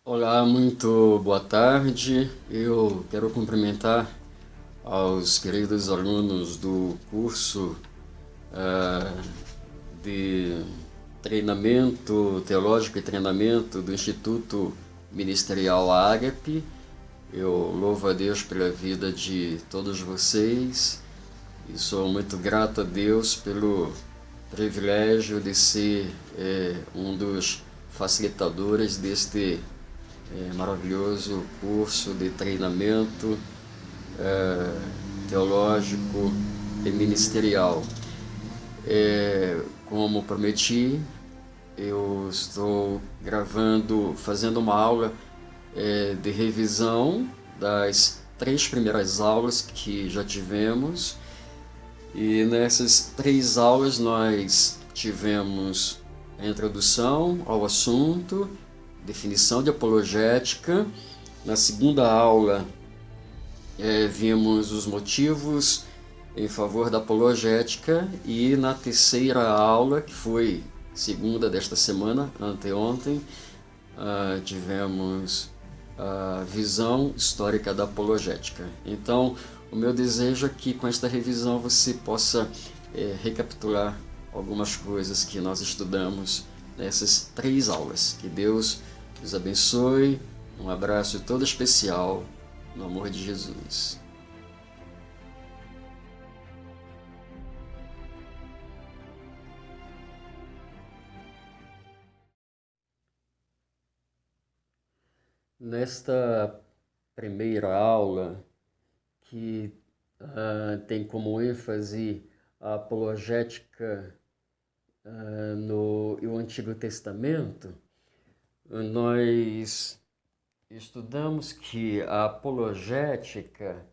Olá, muito boa tarde. Eu quero cumprimentar aos queridos alunos do curso de treinamento teológico e treinamento do Instituto Ministerial Ágape. Eu louvo a Deus pela vida de todos vocês e sou muito grato a Deus pelo privilégio de ser um dos facilitadores deste maravilhoso curso de treinamento teológico e ministerial. Como prometi, eu estou fazendo uma aula de revisão das 3 primeiras aulas que já tivemos. E nessas 3 aulas nós tivemos a introdução ao assunto, definição de apologética. Na segunda aula, vimos os motivos em favor da apologética, e na terceira aula, que foi segunda desta semana, anteontem, tivemos a visão histórica da apologética. Então, o meu desejo é que com esta revisão você possa recapitular algumas coisas que nós estudamos nessas 3 aulas. Que Deus os abençoe. Um abraço todo especial, no amor de Jesus. Nesta primeira aula, que tem como ênfase a apologética no Antigo Testamento, nós estudamos que a apologética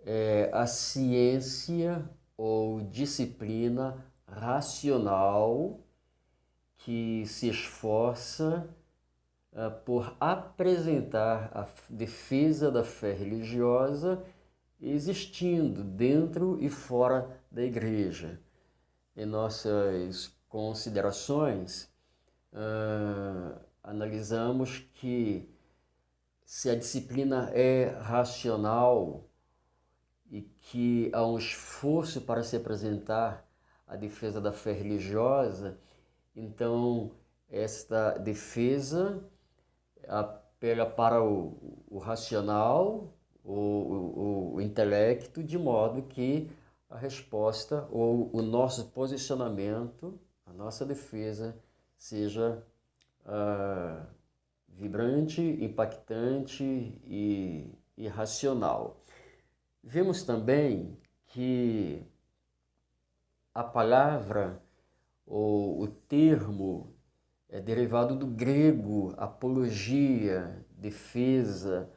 é a ciência ou disciplina racional que se esforça por apresentar a defesa da fé religiosa existindo dentro e fora da igreja. Em nossas considerações, analisamos que se a disciplina é racional e que há um esforço para se apresentar a defesa da fé religiosa, então esta defesa apela para o racional, o intelecto, de modo que a resposta ou o nosso posicionamento, a nossa defesa, seja vibrante, impactante e racional. Vemos também que a palavra ou o termo é derivado do grego apologia, defesa,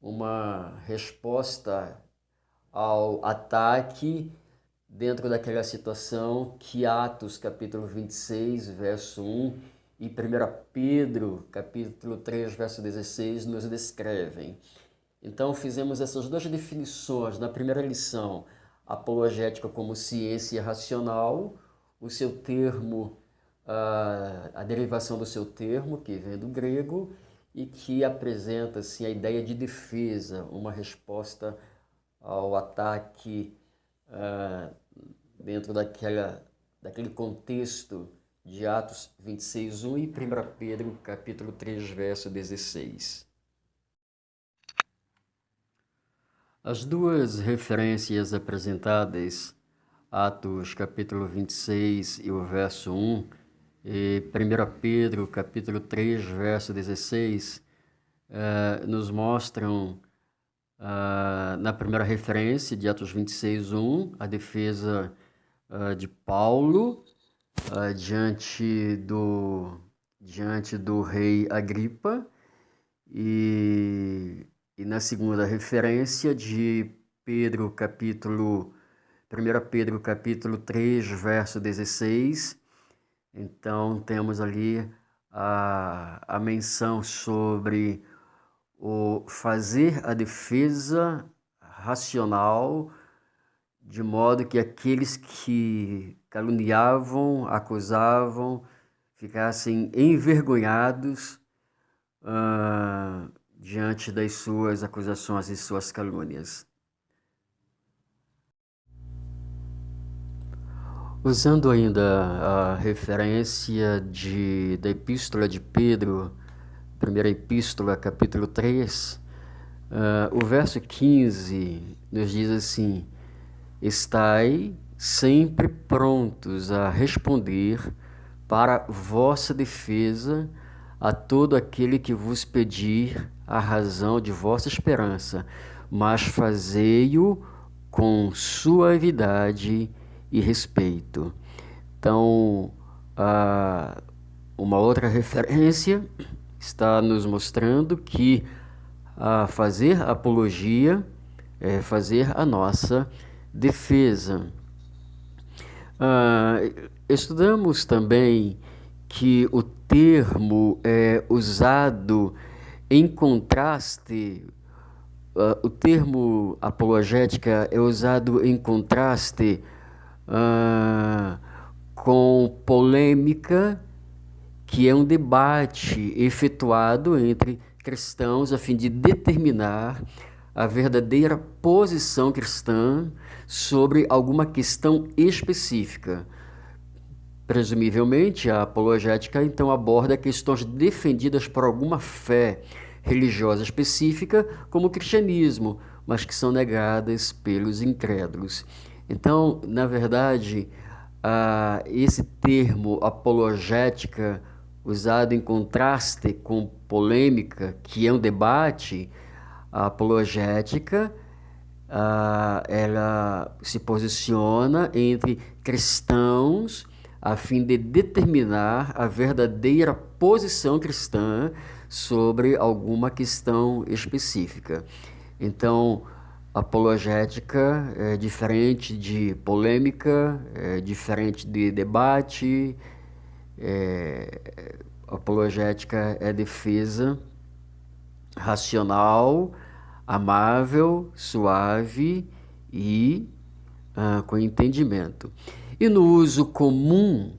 uma resposta ao ataque dentro daquela situação que Atos capítulo 26, verso 1 e 1 Pedro capítulo 3, verso 16 nos descrevem. Então fizemos essas duas definições na primeira lição: apologética como ciência racional, o seu termo, a derivação do seu termo, que vem do grego, e que apresenta assim, a ideia de defesa, uma resposta ao ataque dentro daquele contexto de Atos 26, 1 e 1 Pedro capítulo 3, verso 16. As duas referências apresentadas, Atos capítulo 26 e o verso 1, e 1 Pedro capítulo 3, verso 16, nos mostram, na primeira referência de Atos 26, 1, a defesa de Paulo diante do rei Agripa, e na segunda referência de Pedro, capítulo 1 Pedro capítulo 3, verso 16, então temos ali a menção sobre o fazer a defesa racional, de modo que aqueles que caluniavam, acusavam, ficassem envergonhados diante das suas acusações e suas calúnias. Usando ainda a referência da Epístola de Pedro, primeira Epístola, capítulo 3, o verso 15 nos diz assim: estai sempre prontos a responder para vossa defesa a todo aquele que vos pedir a razão de vossa esperança, mas fazei-o com suavidade e respeito. Então, uma outra referência está nos mostrando que fazer apologia é fazer a nossa defesa. Estudamos também que o termo é usado em contraste, o termo apologética é usado em contraste com polêmica, que é um debate efetuado entre cristãos a fim de determinar a verdadeira posição cristã sobre alguma questão específica. Presumivelmente, a apologética então aborda questões defendidas por alguma fé religiosa específica, como o cristianismo, mas que são negadas pelos incrédulos. Então, na verdade, esse termo apologética, usado em contraste com polêmica, que é um debate, a apologética ela se posiciona entre cristãos a fim de determinar a verdadeira posição cristã sobre alguma questão específica. Então, apologética é diferente de polêmica, é diferente de debate. Apologética é defesa racional, amável, suave e com entendimento. E no uso comum,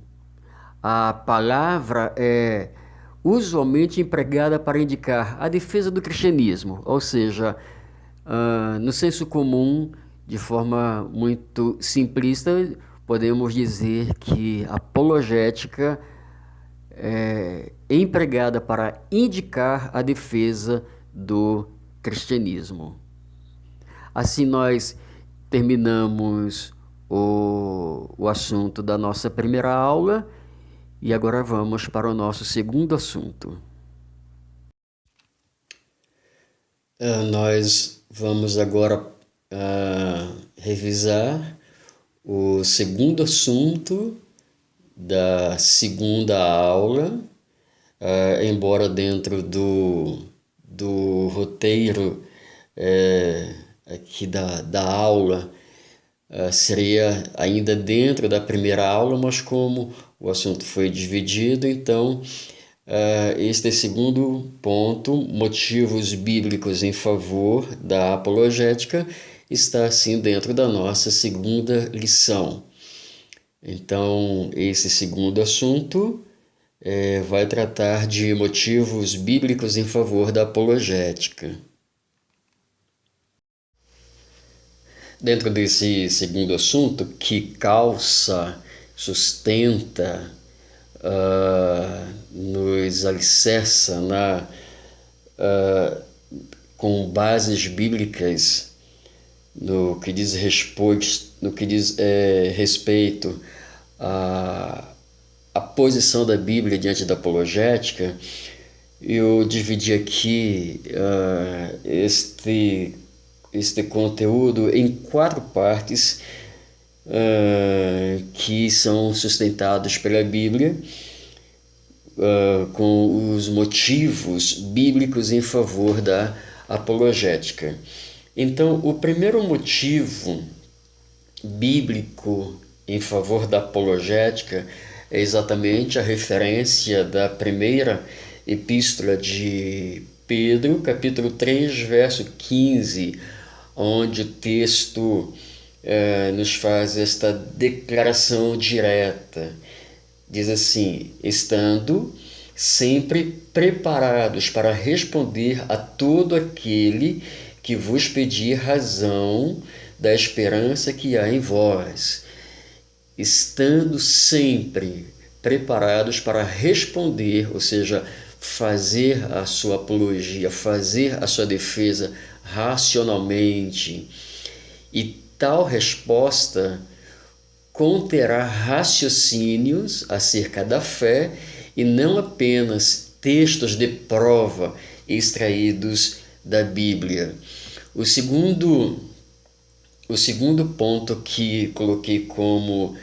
a palavra é usualmente empregada para indicar a defesa do cristianismo, ou seja, no senso comum, de forma muito simplista, podemos dizer que apologética é empregada para indicar a defesa do cristianismo. Assim nós terminamos o assunto da nossa primeira aula e agora vamos para o nosso segundo assunto. Nós vamos agora revisar o segundo assunto da segunda aula, embora dentro do roteiro aqui da aula seria ainda dentro da primeira aula, mas como o assunto foi dividido, então este é o segundo ponto, motivos bíblicos em favor da apologética, está assim dentro da nossa segunda lição. Então, esse segundo assunto vai tratar de motivos bíblicos em favor da apologética. Dentro desse segundo assunto, que calça, sustenta, nos alicerça com bases bíblicas no que diz respeito à posição da Bíblia diante da apologética, eu dividi aqui este conteúdo em 4 partes que são sustentados pela Bíblia, com os motivos bíblicos em favor da apologética. Então, o primeiro motivo bíblico em favor da apologética é exatamente a referência da primeira epístola de Pedro, capítulo 3, verso 15, onde o texto nos faz esta declaração direta. Diz assim: estando sempre preparados para responder a todo aquele que vos pedir razão da esperança que há em vós, estando sempre preparados para responder, ou seja, fazer a sua apologia, fazer a sua defesa racionalmente. E tal resposta conterá raciocínios acerca da fé e não apenas textos de prova extraídos da Bíblia. O segundo ponto que coloquei como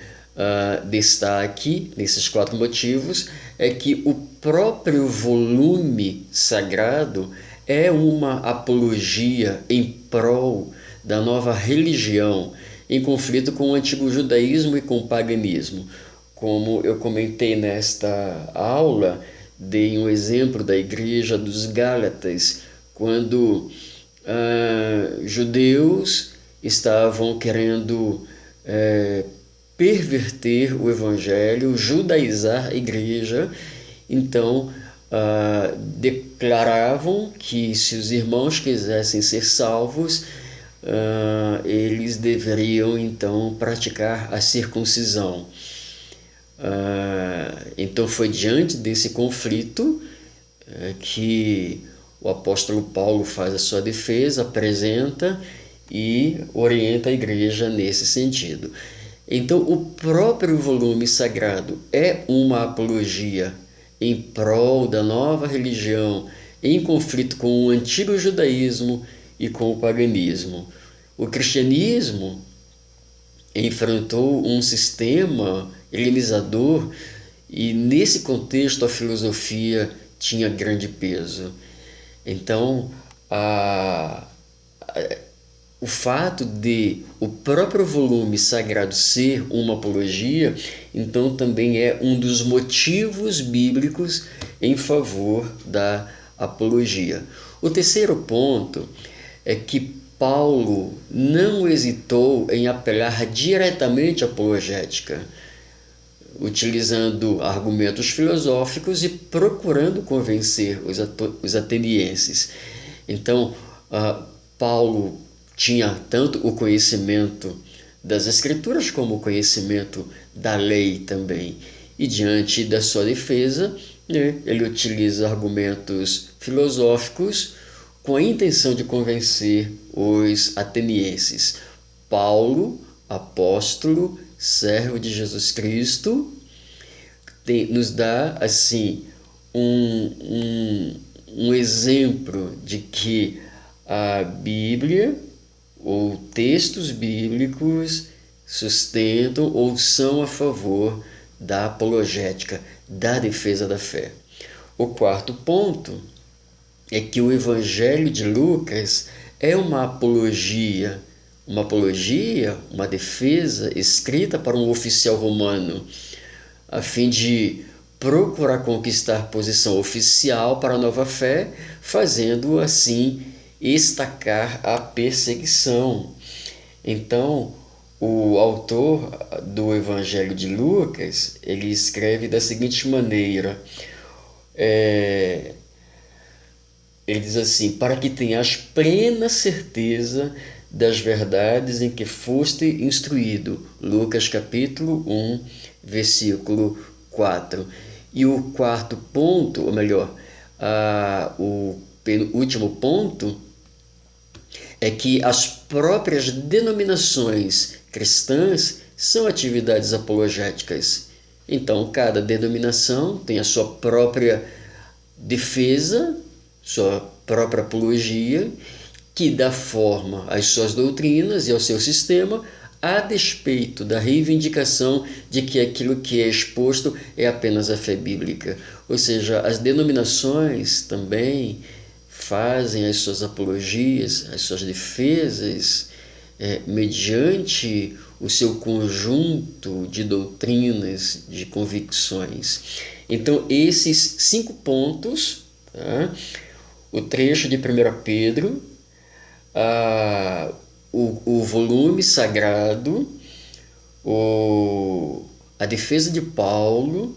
destaque nesses 4 motivos é que o próprio volume sagrado é uma apologia em prol da nova religião, em conflito com o antigo judaísmo e com o paganismo. Como eu comentei nesta aula, dei um exemplo da igreja dos Gálatas, quando judeus estavam querendo perverter o evangelho, judaizar a igreja. Então declaravam que se os irmãos quisessem ser salvos, eles deveriam então praticar a circuncisão. Então foi diante desse conflito que o apóstolo Paulo faz a sua defesa, apresenta e orienta a igreja nesse sentido. Então o próprio volume sagrado é uma apologia em prol da nova religião, em conflito com o antigo judaísmo e com o paganismo. O cristianismo enfrentou um sistema helenizador e nesse contexto a filosofia tinha grande peso. Então, o fato de o próprio volume sagrado ser uma apologia, então também é um dos motivos bíblicos em favor da apologia. O terceiro ponto é que Paulo não hesitou em apelar diretamente à apologética, utilizando argumentos filosóficos e procurando convencer os atenienses. Então, Paulo tinha tanto o conhecimento das Escrituras como o conhecimento da lei também. E diante da sua defesa, ele utiliza argumentos filosóficos com a intenção de convencer os atenienses. Paulo, apóstolo, servo de Jesus Cristo, nos dá assim um exemplo de que a Bíblia ou textos bíblicos sustentam ou são a favor da apologética, da defesa da fé. O quarto ponto é que o Evangelho de Lucas é uma apologia, uma defesa escrita para um oficial romano, a fim de procurar conquistar posição oficial para a nova fé, fazendo assim estacar a perseguição. Então, o autor do Evangelho de Lucas, ele escreve da seguinte maneira, ele diz assim: para que tenhas plena certeza das verdades em que foste instruído. Lucas capítulo 1, versículo 4. E o quarto ponto, ou melhor, o penúltimo ponto, é que as próprias denominações cristãs são atividades apologéticas. Então, cada denominação tem a sua própria defesa, sua própria apologia, que dá forma às suas doutrinas e ao seu sistema, a despeito da reivindicação de que aquilo que é exposto é apenas a fé bíblica. Ou seja, as denominações também fazem as suas apologias, as suas defesas, mediante o seu conjunto de doutrinas, de convicções. Então, esses 5 pontos, tá? O trecho de 1 Pedro, o volume sagrado, a defesa de Paulo,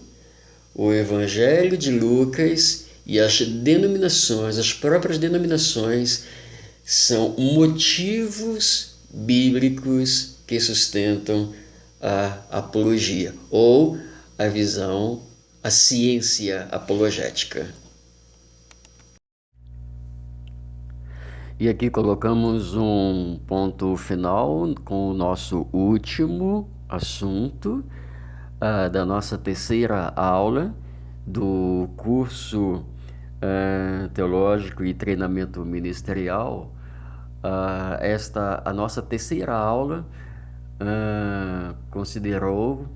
o Evangelho de Lucas e as denominações, as próprias denominações, são motivos bíblicos que sustentam a apologia ou a visão, a ciência apologética. E aqui colocamos um ponto final com o nosso último assunto da nossa terceira aula do curso teológico e treinamento ministerial. A nossa terceira aula considerou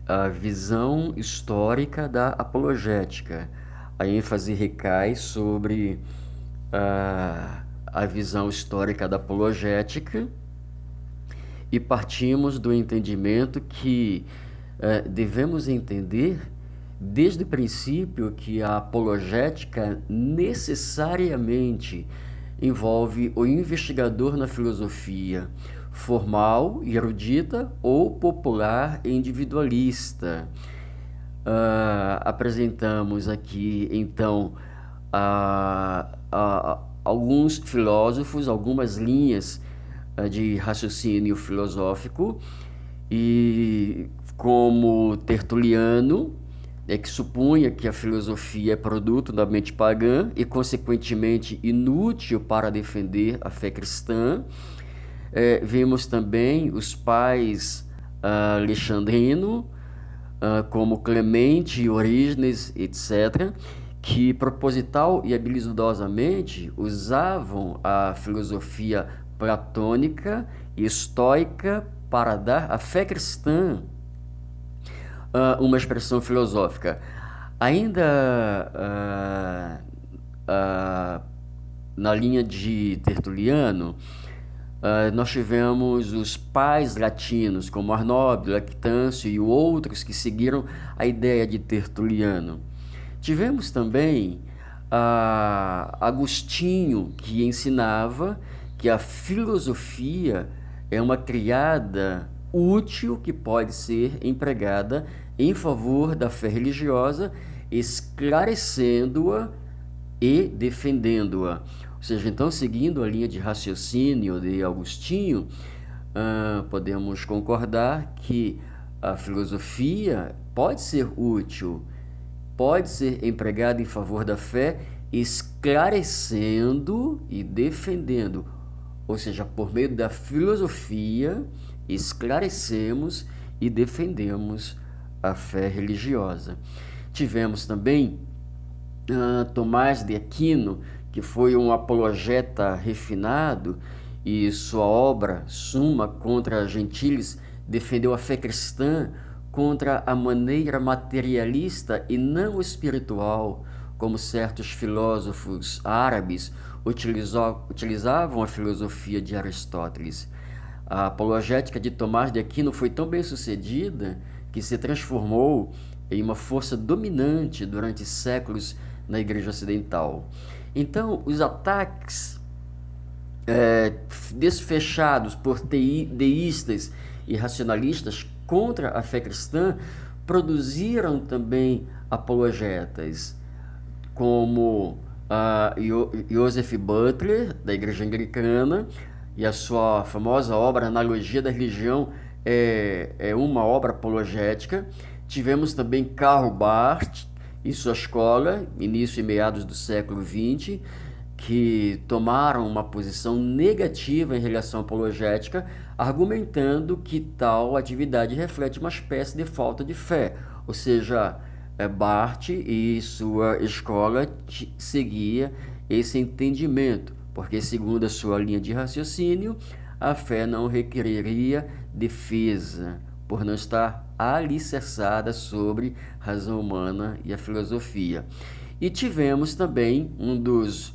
a visão histórica da apologética. A ênfase recai sobre a visão histórica da apologética e partimos do entendimento que devemos entender desde o princípio que a apologética necessariamente envolve o investigador na filosofia, formal e erudita ou popular e individualista. Apresentamos aqui, então, alguns filósofos, algumas linhas de raciocínio filosófico, e como Tertuliano, que supunha que a filosofia é produto da mente pagã e, consequentemente, inútil para defender a fé cristã. Vimos também os pais alexandrino, como Clemente, Orígenes, etc., que proposital e habilidosamente usavam a filosofia platônica e estoica para dar à fé cristã uma expressão filosófica. Ainda na linha de Tertuliano, nós tivemos os pais latinos, como Arnóbio, Lactâncio e outros que seguiram a ideia de Tertuliano. Tivemos também Agostinho, que ensinava que a filosofia é uma criada útil que pode ser empregada em favor da fé religiosa, esclarecendo-a e defendendo-a. Ou seja, então, seguindo a linha de raciocínio de Agostinho, podemos concordar que a filosofia pode ser útil, pode ser empregada em favor da fé, esclarecendo e defendendo. Ou seja, por meio da filosofia, esclarecemos e defendemos a fé religiosa. Tivemos também Tomás de Aquino, que foi um apologeta refinado, e sua obra Suma contra Gentiles defendeu a fé cristã contra a maneira materialista e não espiritual, como certos filósofos árabes utilizavam a filosofia de Aristóteles. A apologética de Tomás de Aquino foi tão bem sucedida que se transformou em uma força dominante durante séculos na Igreja Ocidental. Então, os ataques desfechados por deístas e racionalistas contra a fé cristã produziram também apologetas, como Joseph Butler, da Igreja Anglicana, e a sua famosa obra Analogia da Religião é uma obra apologética. Tivemos também Karl Barth e sua escola, início e meados do século XX, que tomaram uma posição negativa em relação à apologética, argumentando que tal atividade reflete uma espécie de falta de fé. Ou seja, Barth e sua escola seguia esse entendimento, porque, segundo a sua linha de raciocínio, a fé não requeriria defesa, por não estar alicerçada sobre razão humana e a filosofia. E tivemos também um dos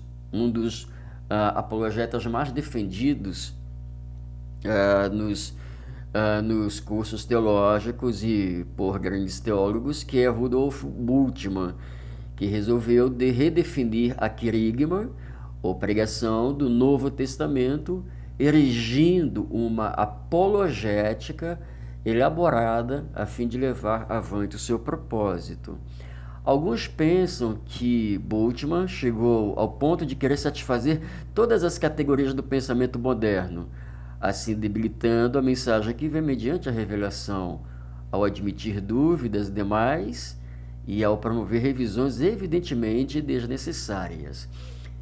apologetas mais defendidos nos cursos teológicos e por grandes teólogos, que é Rudolf Bultmann, que resolveu redefinir a querigma, ou pregação do Novo Testamento, erigindo uma apologética elaborada a fim de levar avante o seu propósito. Alguns pensam que Bultmann chegou ao ponto de querer satisfazer todas as categorias do pensamento moderno, assim debilitando a mensagem que vem mediante a revelação, ao admitir dúvidas demais e ao promover revisões evidentemente desnecessárias.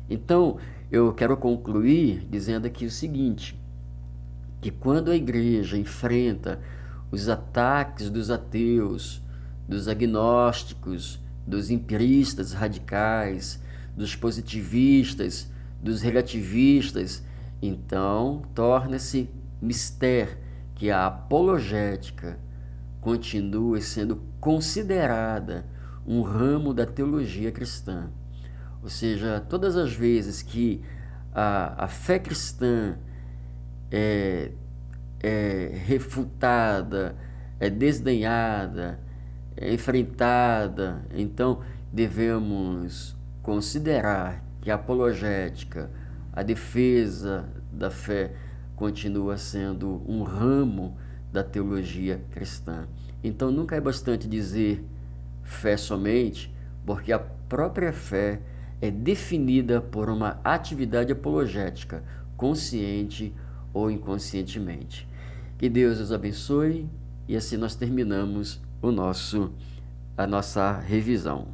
Então, eu quero concluir dizendo aqui o seguinte, que quando a igreja enfrenta os ataques dos ateus, dos agnósticos, dos empiristas radicais, dos positivistas, dos relativistas, então torna-se mister que a apologética continue sendo considerada um ramo da teologia cristã. Ou seja, todas as vezes que a fé cristã é refutada, é desdenhada, é enfrentada, então devemos considerar que a apologética, a defesa da fé, continua sendo um ramo da teologia cristã. Então nunca é bastante dizer fé somente, porque a própria fé é definida por uma atividade apologética, consciente ou inconscientemente. Que Deus os abençoe e assim nós terminamos a nossa revisão.